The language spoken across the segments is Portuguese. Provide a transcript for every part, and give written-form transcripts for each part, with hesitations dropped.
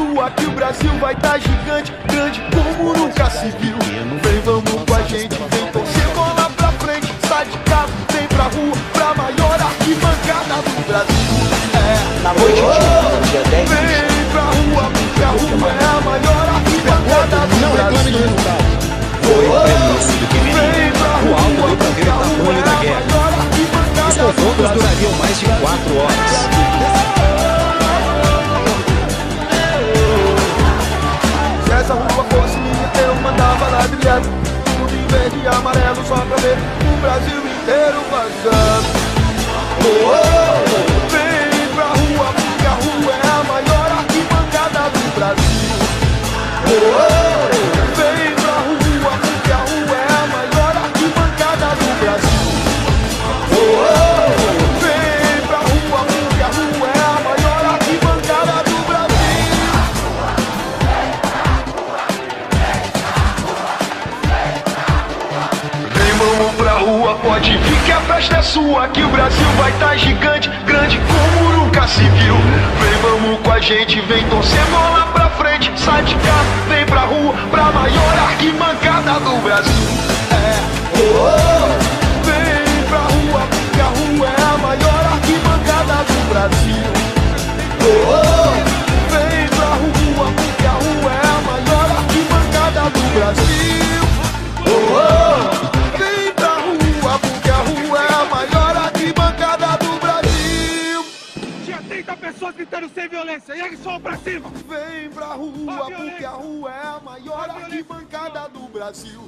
sua que o Brasil vai tá gigante, grande como nunca se viu. Vem, vamos com a gente, vem torcer bola pra frente, sai de casa, vem pra rua, pra maior arquibancada do Brasil. Na noite de dia 10. Vem pra rua, porque a rua é a maior arquibancada do Não reclame do Brasil. resultado. Foi prelúcio que Vem pra o alto rua, deu pra ver porque a o tamanho rua é da a guerra. maior Os arquibancada do confrontos Brasil. durariam mais de 4 horas. Se essa rua fosse minha, eu mandava ladrilhado, tudo em verde e amarelo, só pra ver o Brasil inteiro passando. Vem pra rua, porque a rua é a maior arquibancada do Brasil. Vem pra rua, porque a rua é a maior arquibancada do Brasil. Vem pra rua, porque a rua é a maior arquibancada do Brasil. Vem, vamos pra rua, pode vir que a festa é sua, que o Brasil vai tá gigante, grande como nunca se viu. Vem, vamos com a gente, vem torcer bola pra frente, sai de casa, vem pra rua, pra maior arquibancada do Brasil. Vem pra rua, porque a rua é a maior arquibancada do Brasil. Vem pra rua, porque a rua é a maior arquibancada do Brasil. Vem pra rua, porque a rua é a maior arquibancada do Brasil. Tinha 30 pessoas gritando sem violência, e eles só pra cima! Vem pra rua, porque a rua é a maior arquibancada do Brasil.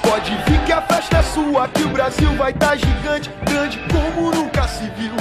Pode vir que a festa é sua, que o Brasil vai tá gigante, grande como nunca se viu.